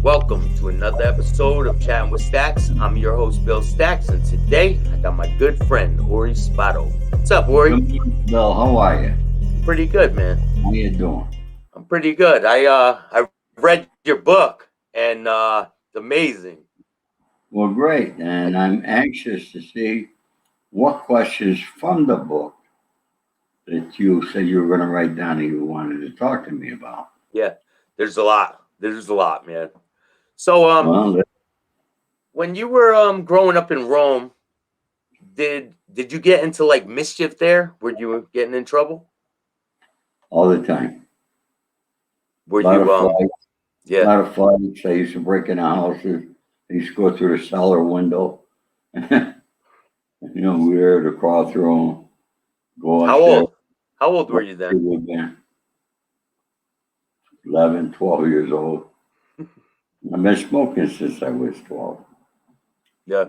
Welcome to another episode of Chattin with Staxx. I'm your host, Bill-Staxx, and today I got my good friend, Ori Spado. What's up, Ori? Bill, how are you? Pretty good, man. How you doing? I'm pretty good. I read your book, and it's amazing. Well, great. And I'm anxious to see what questions from the book that you said you were going to write down and you wanted to talk to me about. Yeah, there's a lot. There's a lot, man. So, Well, when you were growing up in Rome, did you get into like mischief there? Were you getting in trouble? all the time. Were A lot you of fights. A yeah. lot of fights. I used to break into houses. I used to go through the cellar window. We were to crawl through them, go How upstairs. old? How old were you then? 11, 12 years old. I've been smoking since I was 12. Yeah.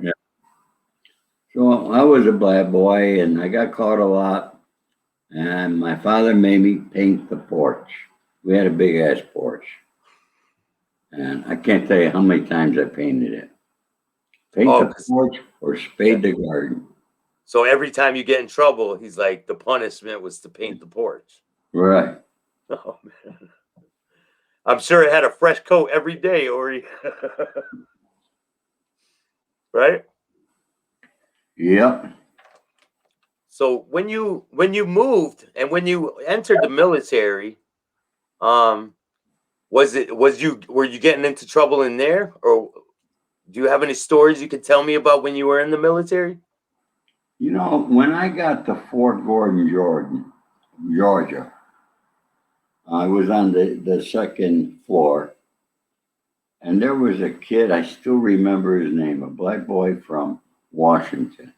So I was a black boy and I got caught a lot. And my father made me paint the porch. We had a big ass porch. And I can't tell you how many times I painted it. Paint the porch or spade the garden. So every time you get in trouble, he's like, the punishment was to paint the porch. Right. Oh, man. I'm sure it had a fresh coat every day, Ori. Right? Yep. So when you moved and when you entered the military, were you getting into trouble in there, or do you have any stories you could tell me about when you were in the military? When I got to Fort Gordon, Georgia, I was on the second floor, and there was a kid, I still remember his name, a black boy from Washington.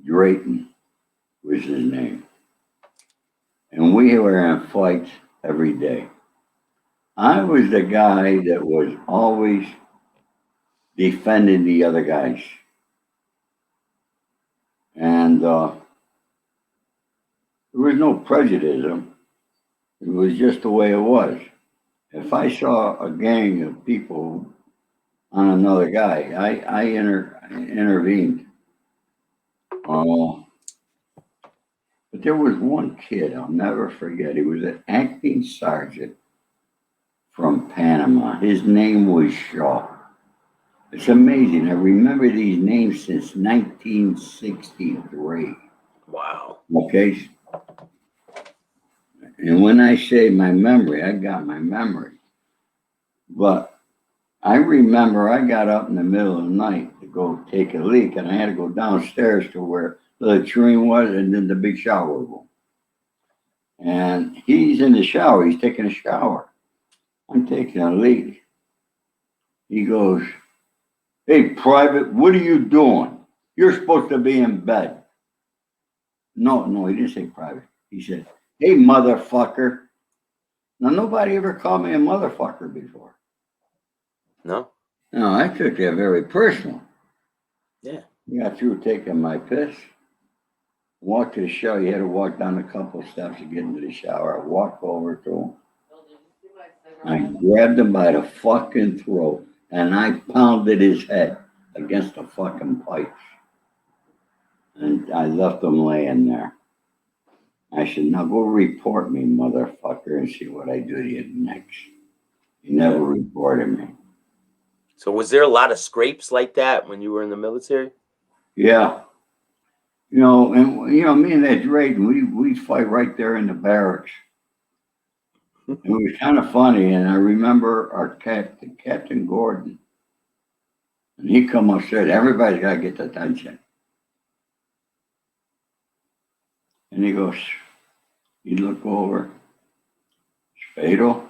Drayton was his name. And we were in fights every day. I was the guy that was always defending the other guys. And there was no prejudice. It was just the way it was. If I saw a gang of people on another guy, I intervened. But there was one kid I'll never forget. He was an acting sergeant from Panama. His name was Shaw. It's amazing. I remember these names since 1963. Wow. Okay. And when I say my memory, I got my memory. But I remember I got up in the middle of the night to go take a leak, and I had to go downstairs to where the latrine was and then the big shower room. And he's in the shower. He's taking a shower. I'm taking a leak. He goes, "Hey, Private, what are you doing? You're supposed to be in bed." No, he didn't say private. He said, "Hey, motherfucker." Now, nobody ever called me a motherfucker before. No? No, I took that very personal. Yeah. I got through taking my piss. Walked to the shower. You had to walk down a couple steps to get into the shower. I walked over to him. I grabbed him by the fucking throat and I pounded his head against the fucking pipes. And I left him laying there. I said, "Now go report me, motherfucker, and see what I do to you next." He never reported me. So was there a lot of scrapes like that when you were in the military? Yeah. Me and that Drayton, we'd fight right there in the barracks. It was kind of funny, and I remember our Captain Gordon, and he come upstairs. Everybody's got to get the attention. And he goes, he'd look over, "Spado,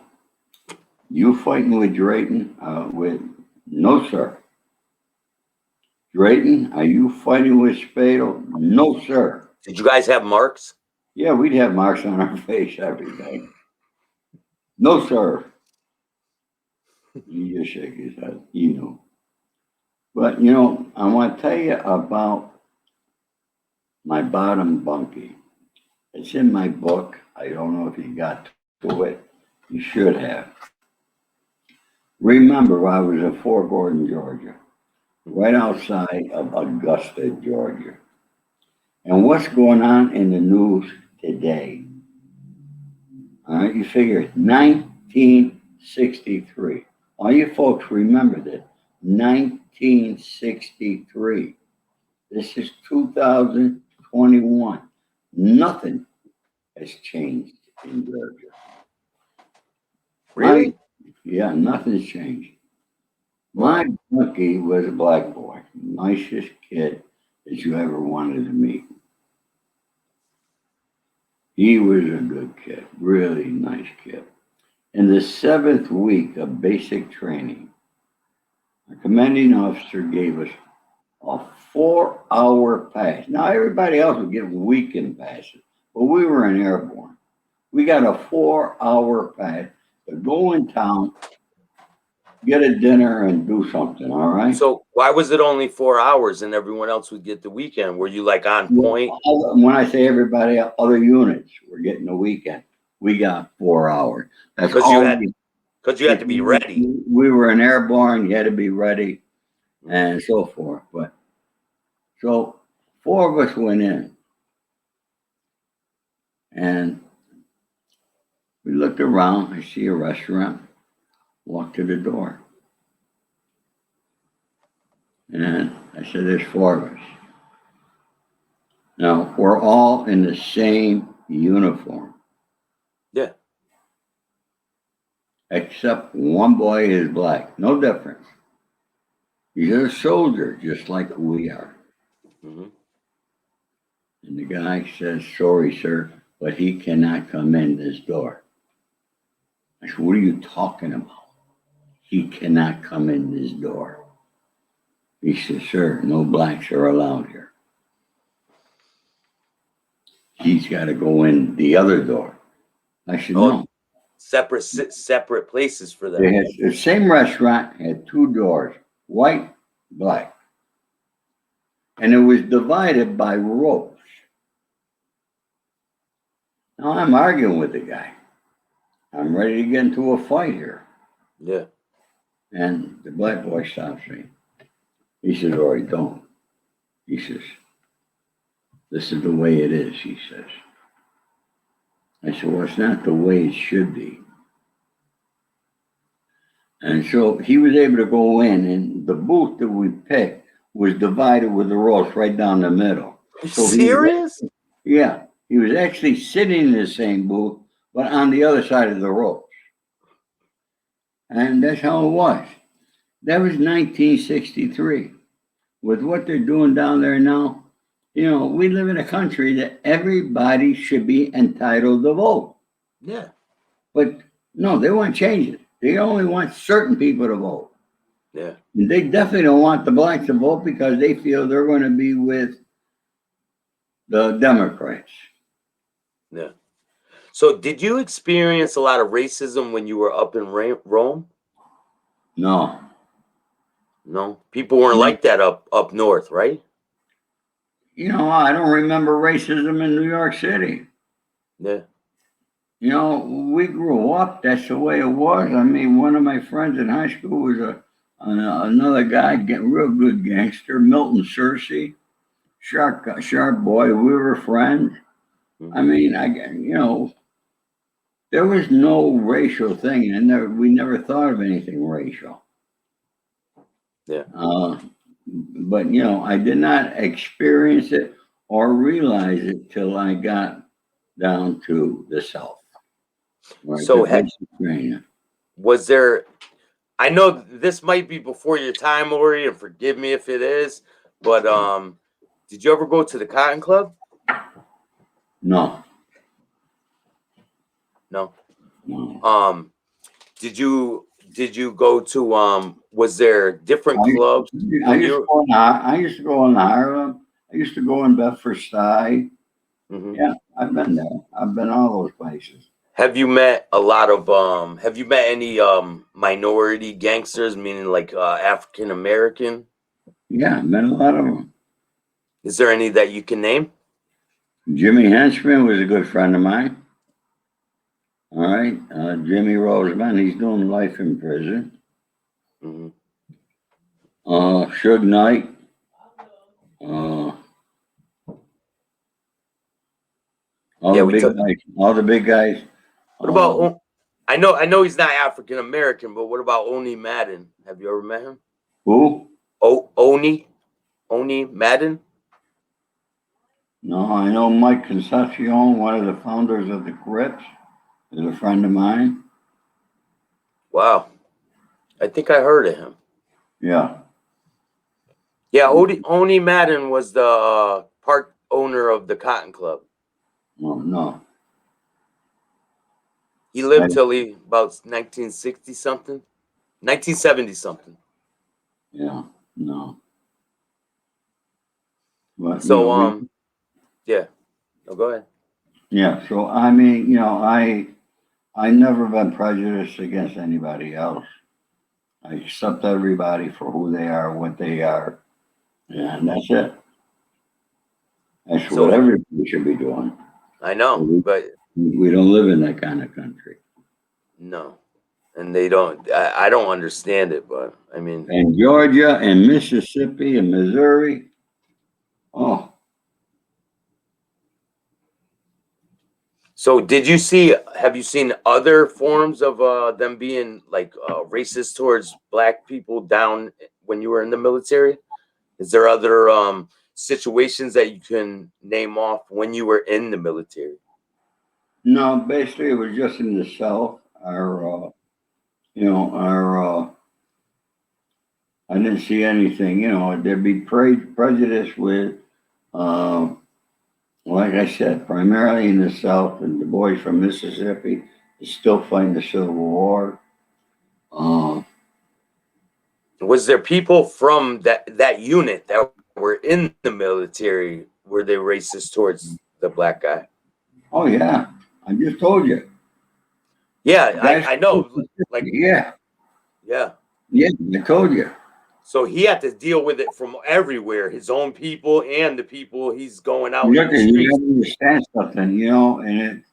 you fighting with Drayton?" No, sir. "Drayton, are you fighting with Spado?" "No, sir." Did you guys have marks? Yeah, we'd have marks on our face every day. "No, sir." He just shake his head. He knew. But, I want to tell you about my bottom bunkie. It's in my book. I don't know if you got to it. You should have. Remember, I was in Fort Gordon, Georgia, right outside of Augusta, Georgia. And what's going on in the news today? All right, you figure 1963. All you folks remember that 1963. This is 2021. Nothing has changed in Georgia. Really? Yeah, nothing's changed. Wow. My monkey was a black boy, nicest kid that you ever wanted to meet. He was a good kid, really nice kid. In the 7th week of basic training, a commanding officer gave us a 4-hour pass. Now, everybody else was getting weekend passes, but we were in airborne. We got a 4-hour pass to go in town, get a dinner, and do something, all right? So why was it only 4 hours and everyone else would get the weekend? Were you like on point? When I say everybody, other units were getting the weekend. We got 4 hours. That's Because all. you had to be ready. We were in airborne. You had to be ready, and so forth. But so 4 of us went in, and we looked around. I see a restaurant. Walked to the door, and I said, "There's 4 of us." Now we're all in the same uniform. Yeah. Except one boy is black. No difference. He's a soldier, just like we are. Mm-hmm. And the guy says, "Sorry, sir, but he cannot come in this door." I said, "What are you talking about? He cannot come in this door." He says, "Sir, no blacks are allowed here. He's got to go in the other door." I said, "No." Separate places for them. They had the same restaurant had 2 doors, white, black. And it was divided by ropes. Now I'm arguing with the guy. I'm ready to get into a fight here. Yeah. And the black boy stops me. He says, "Ori, don't." He says, "This is the way it is," he says. I said, "Well, it's not the way it should be." And so he was able to go in, and the booth that we picked was divided with the ropes right down the middle. So Serious? Yeah, he was actually sitting in the same booth, but on the other side of the ropes. And that's how it was. That was 1963. With what they're doing down there now, we live in a country that everybody should be entitled to vote. Yeah. But no, they want to change it. They only want certain people to vote. Yeah. And they definitely don't want the blacks to vote because they feel they're going to be with the Democrats. Yeah. So did you experience a lot of racism when you were up in Rome? No. No, people weren't like that up north, right? I don't remember racism in New York City. Yeah. We grew up. That's the way it was. I mean, one of my friends in high school was another guy, real good gangster, Milton Searcy, sharp boy. We were friends. Mm-hmm. I mean, there was no racial thing, and we never thought of anything racial. Yeah. But I did not experience it or realize it till I got down to the South. So was there? I know this might be before your time, Ori, and forgive me if it is, but did you ever go to the Cotton Club? No. No. No. Did you go to was there different clubs? I used to go in Harlem. I used to go in Bedford-Stuy. Mm-hmm. Yeah, I've been there. I've been all those places. Have you met have you met any minority gangsters, meaning like African American? Yeah, I've met a lot of them. Is there any that you can name? Jimmy Henchman was a good friend of mine. All right. Jimmy Roseman, he's doing life in prison. Suge Knight. All Yeah, the we big took. guys. All the big guys. What about? I know he's not African American, but what about Oni Madden? Have you ever met him? Who? Oni Madden. No, I know Mike Concepcion, one of the founders of the Crips, is a friend of mine. Wow, I think I heard of him. Yeah. Yeah, Oni Madden was the part owner of the Cotton Club. No, no. He lived till he about 1960 something, 1970 something. Yeah, no. But So yeah. No, go ahead. yeah. So I mean, I never been prejudiced against anybody else. I accept everybody for who they are, what they are, and that's it. That's what So everybody should be doing. I know, but We don't live in that kind of country. no, and they don't. I don't understand it, but I mean, And Georgia and Mississippi and Missouri, oh, so have you seen other forms of them being like racist towards black people down when you were in the military? Is there other situations that you can name off when you were in the military? no, basically it was just in the South. Our I didn't see anything, there'd be prejudice with, uh, like I said, primarily in the South, and the boys from Mississippi is still fighting the Civil War. Uh, Was there people from that unit that were in the military? Were they racist towards the black guy? oh yeah, I just told you. Yeah, Guys, I know. Like, yeah, yeah. yeah, I told you. So he had to deal with it from everywhere, his own people and the people he's going out in Look, the and you streets. have to understand something, and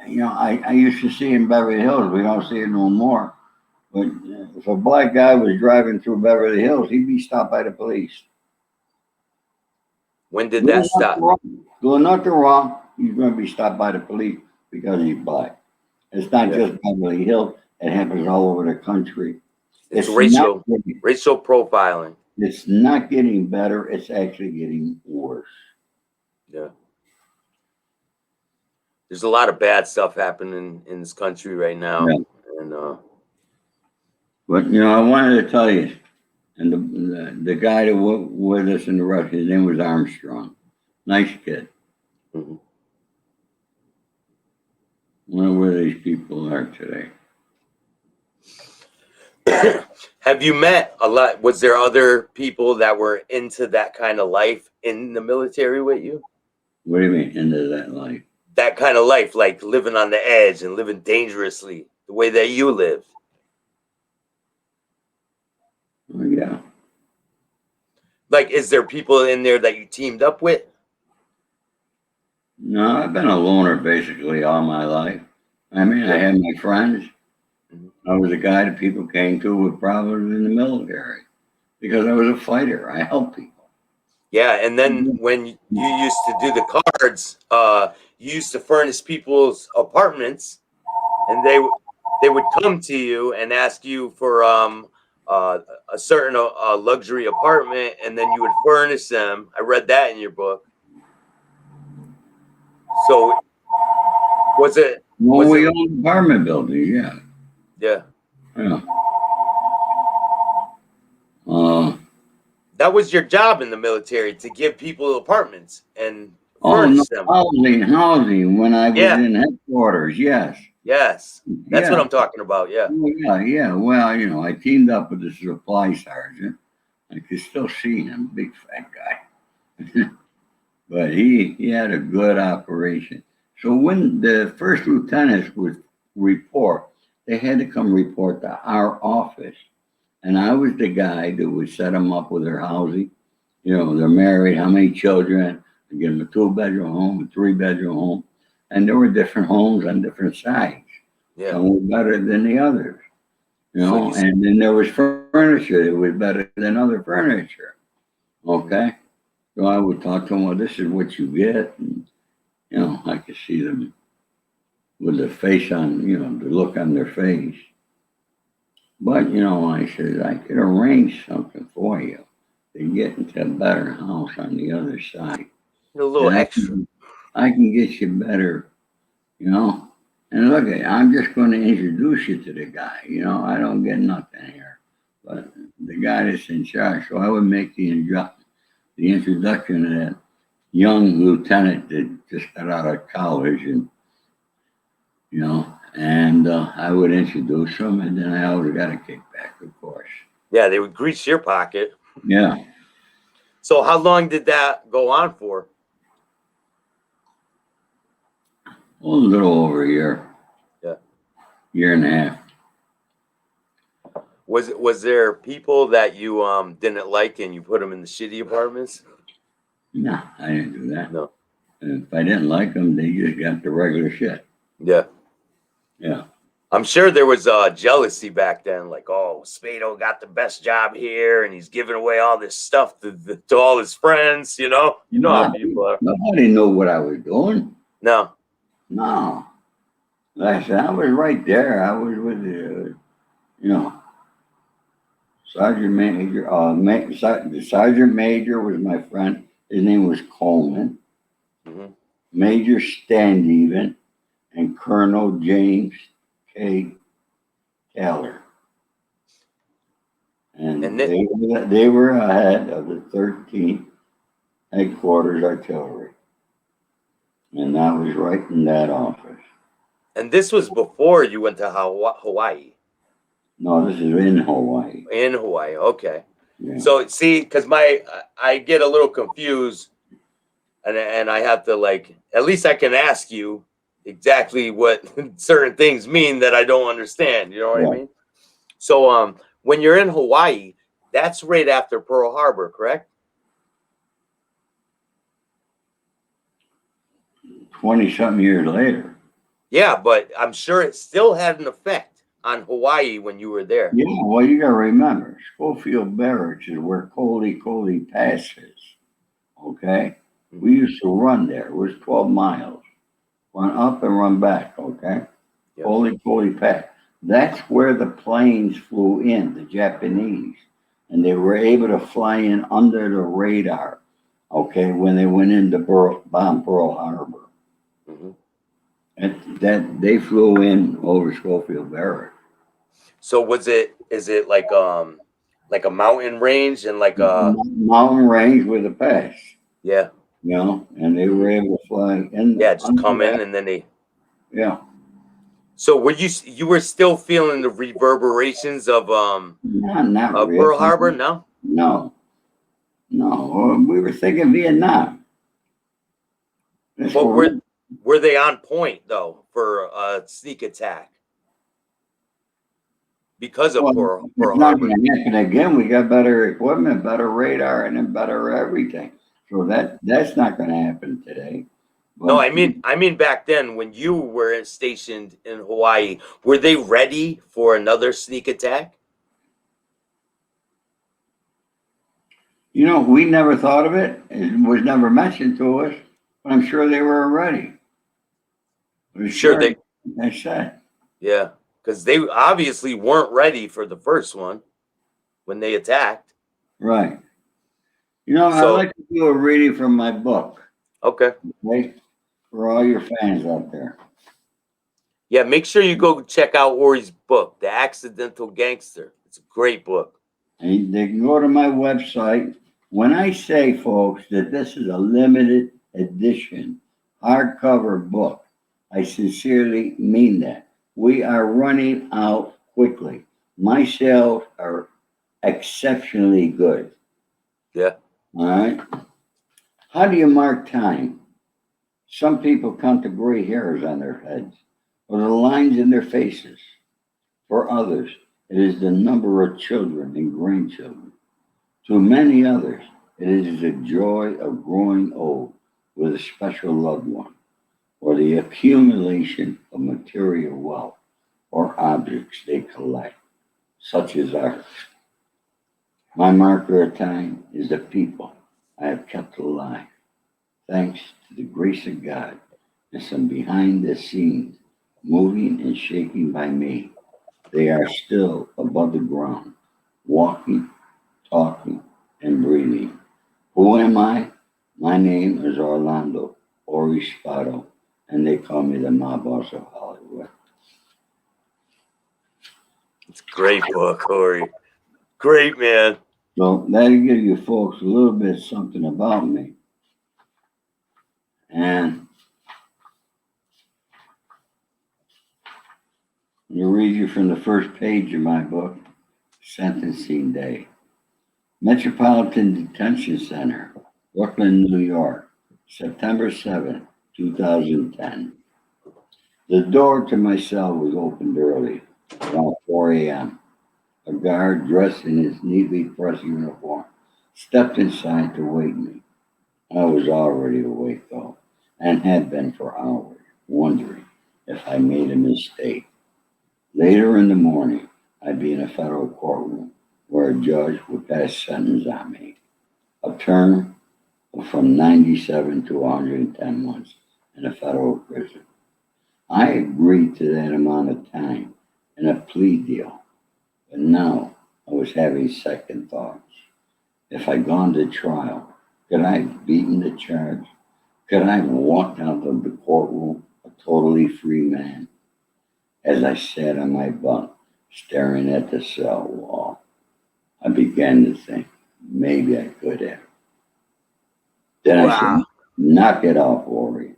I used to see in Beverly Hills. We don't see it no more. But if a black guy was driving through Beverly Hills, he'd be stopped by the police. When did Doing that nothing stop? wrong. Doing nothing wrong, he's going to be stopped by the police because he's black. It's not Yeah. just Beverly Hills. It happens all over the country. It's Not racial profiling. it's not getting better. It's actually getting worse. Yeah. There's a lot of bad stuff happening in this country right now. Yeah. And But I wanted to tell you, and the guy that was with us in the rush, his name was Armstrong. Nice kid. mhm. I wonder where these people are today. Have you met a lot? Was there other people that were into that kind of life in the military with you? What do you mean, into that life? That kind of life, like living on the edge and living dangerously, the way that you live. Oh, yeah. Like, is there people in there that you teamed up with? No, I've been a loner basically all my life. I mean, I had my friends. Mhm. I was a guy that people came to with problems in the military because I was a fighter. I helped people. Yeah, and then when you used to do the cards, you used to furnish people's apartments, and they would come to you and ask you for uh, a certain luxury apartment, and then you would furnish them. I read that in your book. So was it Well, was it we owned apartment buildings, yeah. yeah. Yeah. Uh, That was your job in the military, to give people apartments and oh, no, furnish them. housing when I was Yeah, in headquarters, yes. yes. That's what Yeah. I'm talking about. Yeah. Oh, yeah, yeah. Well, I teamed up with the supply sergeant. I could still see him, big fat guy. But he had a good operation. So when the first lieutenants would report, they had to come report to our office. And I was the guy that would set them up with their housing. They're married, how many children, I give them a 2-bedroom home, a 3-bedroom home. And there were different homes on different sides. Yeah. Some were better than the others. You So know, you, and then there was furniture that was better than other furniture. Okay. So I would talk to them, well, this is what you get. And, you know, I could see them with the face on, you know, the look on their face. But, you know, I said, I could arrange something for you to get into a better house on the other side. a little And extra. I can get you better, you know. And look, I'm just going to introduce you to the guy. You know, I don't get nothing here. But the guy that's in charge. So I would make the introduction of that young lieutenant that just got out of college, and you know, and I would introduce him, and then I always got a kickback, of course. Yeah, they would grease your pocket. Yeah, So how long did that go on for? well, a little over a year, Yeah. year and a half. Was there people that you didn't like and you put them in the shitty apartments? No, I didn't do that. No. If I didn't like them, they just got the regular shit. Yeah. Yeah. I'm sure there was jealousy back then, like, oh, Spado got the best job here and he's giving away all this stuff to all his friends, you know? You know how people are. Nobody knew what I was doing. No. No. Like I said, I was right there. I was with the, you know, Sergeant Major. The Sergeant Major was my friend. His name was Coleman. Hmm. Major Standeven and Colonel James K. Taylor. And And it, they were ahead of the 13th Headquarters Artillery. And I was right in that office. and this was before you went to Hawaii. No, this is in Hawaii. In Hawaii, okay. Yeah. So see, because I get a little confused, and I have to, like, at least I can ask you exactly what certain things mean that I don't understand. You know what I Yeah. mean? So when you're in Hawaii, that's right after Pearl Harbor, correct? 20-something years later. Yeah, but I'm sure it still had an effect on Hawaii when you were there. Yeah, well, you got to remember, Schofield Barracks is where Coley Pass is. Okay? We used to run there. It was 12 miles. Run up and run back, okay? Yep. Coley Pass. That's where the planes flew in, the Japanese. And they were able to fly in under the radar, okay, when they went in to bomb Pearl Harbor. Mm-hmm. And that they flew in over Schofield Barracks. So is it like a mountain range and like a mountain range with a pass, yeah, you know, and they were able to fly in. yeah, just come that. in and then they. Yeah. So were you were still feeling the reverberations of Not really. Pearl Harbor? No, No. We were thinking Vietnam. but were they on point though for a sneak attack because of Pearl It's not Harbor? going to happen again. We got better equipment, better radar, and then better everything. So that's not going to happen today. But, No, I mean back then when you were stationed in Hawaii, were they ready for another sneak attack? you know, we never thought of it. It was never mentioned to us, but I'm sure they were ready. Sure, they said. yeah, because they obviously weren't ready for the first one when they attacked. Right. You know, I'd like to do a reading from my book. Okay. Okay? For all your fans out there. Yeah, make sure you go check out Ori's book, The Accidental Gangster. It's a great book. And they can go to my website. When I say, folks, that this is a limited edition hardcover book, I sincerely mean that. We are running out quickly. My sales are exceptionally good. Yeah. All right. How do you mark time? Some people count the gray hairs on their heads or the lines in their faces. For others, it is the number of children and grandchildren. To many others, it is the joy of growing old with a special loved one, or the accumulation of material wealth or objects they collect. such as ours. My marker of time is the people I have kept alive, thanks to the grace of God and some behind the scenes moving and shaking by me. They are still above the ground, walking, talking, and breathing. Who am I? My name is Orlando, Ori Spado, and they call me the mob boss of Hollywood. It's a great book, Corey. Great, man. So that'll give you folks a little bit something about me. And I'm going to read you from the first page of my book, Sentencing Day. Metropolitan Detention Center, Brooklyn, New York, September 7th, 2010. The door to my cell was opened early, around 4 a.m. A guard dressed in his neatly pressed uniform stepped inside to wake me. I was already awake, though, and had been for hours, wondering if I made a mistake. Later in the morning, I'd be in a federal courtroom where a judge would pass sentence on me, a term from 97 to 110 months in a federal prison. I agreed to that amount of time in a plea deal, but now I was having second thoughts. If I'd gone to trial, could I have beaten the charge? Could I have walked out of the courtroom a totally free man? As I sat on my bunk, staring at the cell wall, I began to think maybe I could have. Then I said, knock it off, Ori.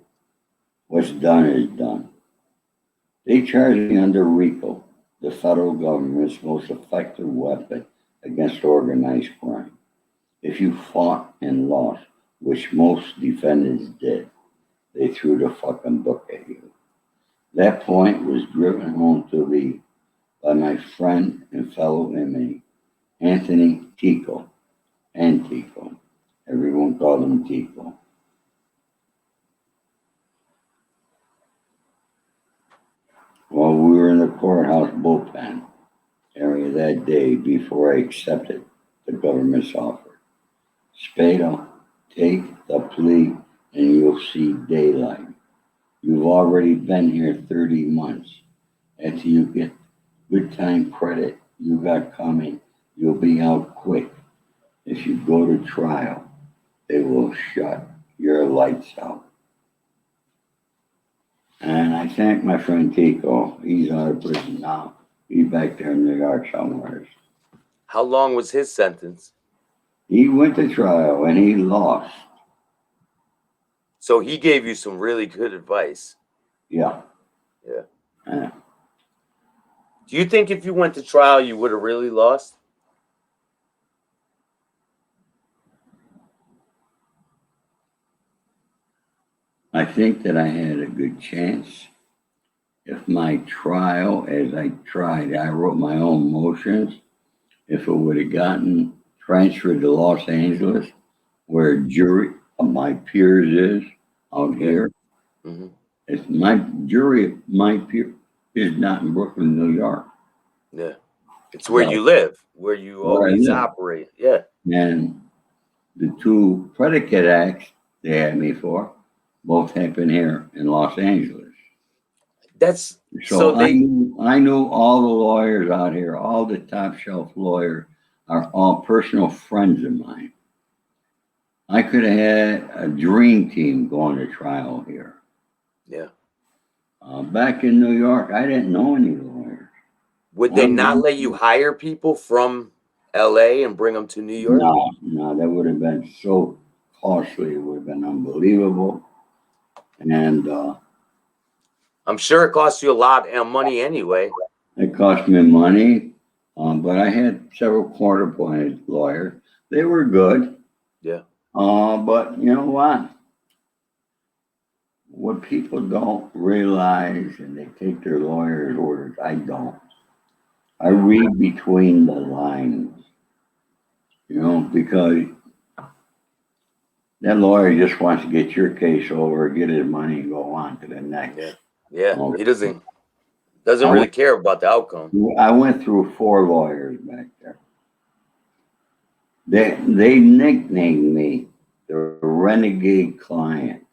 What's done is done. They charged me under RICO, the federal government's most effective weapon against organized crime. If you fought and lost, which most defendants did, they threw the fucking book at you. That point was driven home to me by my friend and fellow inmate, Anthony Tico, and Tico. Everyone called him Tico. While we were in the courthouse bullpen area that day before I accepted the government's offer. Spado, take the plea and you'll see daylight. You've already been here 30 months. After you get good time credit you got coming, you'll be out quick. If you go to trial, they will shut your lights out. And I thank my friend Tico. He's out of prison now. He's back there in New York somewhere. How long was his sentence? He went to trial and he lost. So he gave you some really good advice. Yeah. Yeah. Do you think if you went to trial, you would have really lost? I think that I had a good chance. If my trial, as I tried, I wrote my own motions. If it would have gotten transferred to Los Angeles, where a jury of my peers is out here, if my jury, my peer, is not in Brooklyn, New York. Yeah. It's where you live, where you always operate. Yeah. And the two predicate acts they had me for both happened here in Los Angeles. That's so I knew all the lawyers out here, all the top shelf lawyers are all personal friends of mine. I could have had a dream team going to trial here. Yeah. Back in New York, I didn't know any lawyers. Would they not let you hire people from LA and bring them to New York? No, that would have been so costly. It would have been unbelievable. And I'm sure it costs you a lot of money anyway. It cost me money, but I had several court-appointed lawyers. They were good. Yeah. But you know what? What people don't realize, and they take their lawyer's orders, I don't. I read between the lines, because that lawyer just wants to get your case over, get his money, and go on to the next. Yeah. He doesn't. Doesn't really care about the outcome. I went through 4 lawyers back there. They nicknamed me the renegade client.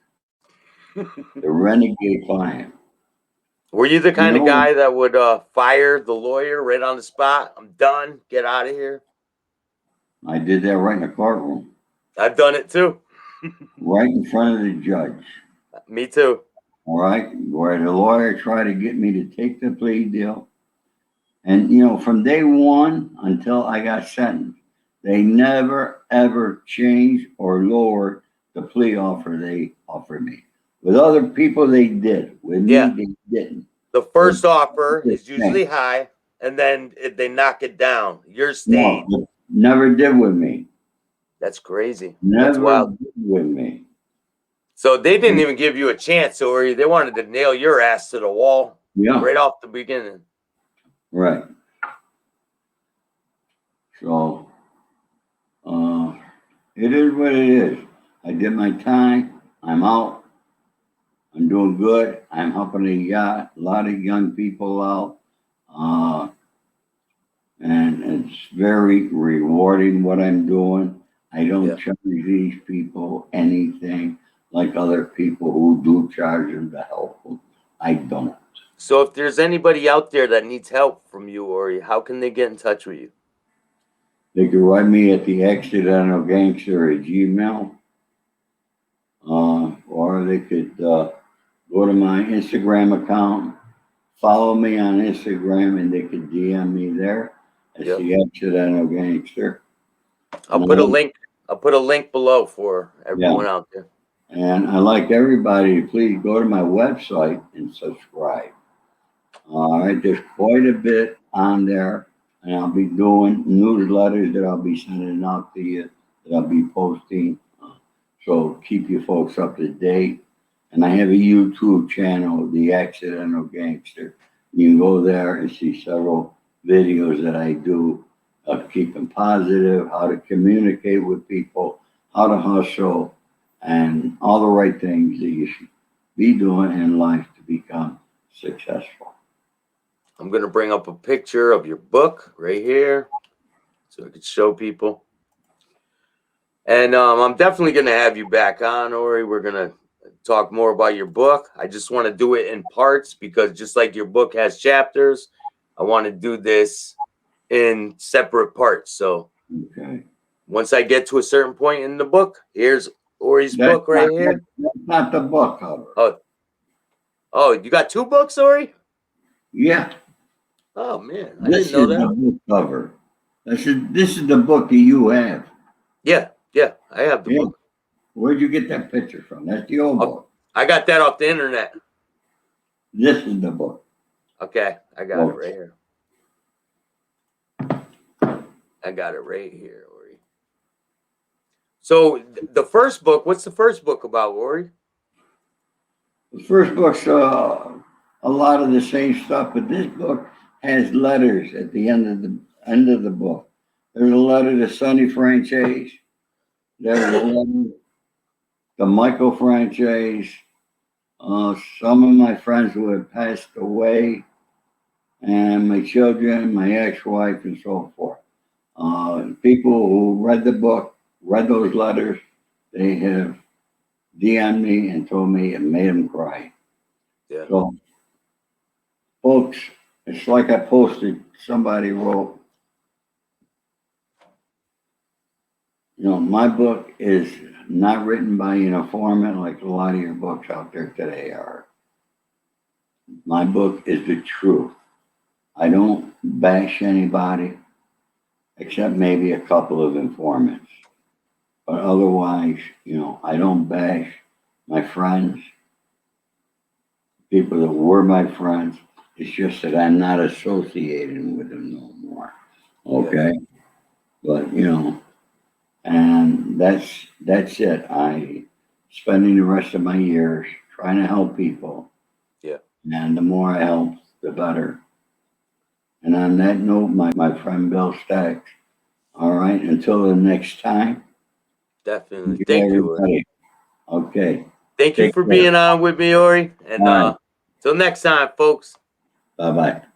The renegade client. Were you the kind of No, guy that would fire the lawyer right on the spot? I'm done. Get out of here. I did that right in the courtroom, I've done it too. right in front of the judge. Me too. All right, where the lawyer tried to get me to take the plea deal. And, you know, from day one until I got sentenced, they never, ever changed or lowered the plea offer they offered me. With other people, they did. With me, Yeah. they didn't. The first offer the is usually high, and then they knock it down. You're staying. No, never did with me. That's crazy. That's Never wild. did with me. So they didn't even give you a chance, or they wanted to nail your ass to the wall Yeah, right off the beginning. right. So, it is what it is. I did my time. I'm out. I'm doing good. I'm helping a lot of young people out. And it's very rewarding what I'm doing. I don't charge these people anything like other people who do charge them to help them. I don't. So if there's anybody out there that needs help from you, Ori, how can they get in touch with you? They can write me at the accidental gangster at Gmail. Or they could go to my Instagram account, follow me on Instagram, and they could DM me there. It's the accidental gangster. I'll put a link. I'll put a link below for everyone out there. And I'd like everybody to please go to my website and subscribe. All right, there's quite a bit on there, and I'll be doing newsletters that I'll be sending out to you, that I'll be posting. So keep you folks up to date. And I have a YouTube channel, The Accidental Gangster. You can go there and see several videos that I do of keeping positive, how to communicate with people, how to hustle, and all the right things that you should be doing in life to become successful. I'm going to bring up a picture of your book right here so I could show people. And I'm definitely going to have you back on, Ori. We're going to talk more about your book. I just want to do it in parts because just like your book has chapters, I want to do this in separate parts. So once I get to a certain point in the book, here's Ori's book right here. That's not the book cover. Oh, you got 2 books, Ori? Yeah. Oh, man. I didn't know that. This is the book cover. This is the book that you have. Yeah, I have the book. Where'd you get that picture from? That's the old book. I got that off the internet. This is the book. Okay, I got it right here. I got it right here, Ori. So the first book, what's the first book about, Ori? The first book's a lot of the same stuff, but this book has letters at the end of the book. There's a letter to Sonny Franchise. There's a letter to Michael Franchise. Some of my friends who have passed away, and my children, my ex-wife, and so forth. People who read the book, read those letters, they have DM'd me and told me it made them cry. Yeah. So, folks, it's like I posted, somebody wrote, you know, my book is not written by an informant like a lot of your books out there today are. My book is the truth. I don't bash anybody except maybe a couple of informants. But otherwise, you know, I don't bash my friends, people that were my friends. It's just that I'm not associating with them no more. Okay? Yeah. But, you know, and that's it. I spending the rest of my years trying to help people. Yeah. And the more I help, the better. And on that note, my friend Bill-Staxx, all right, until the next time. Definitely. Thank you, Ori. Okay. Thank you for being on with me, Ori. And till next time, folks. Bye-bye.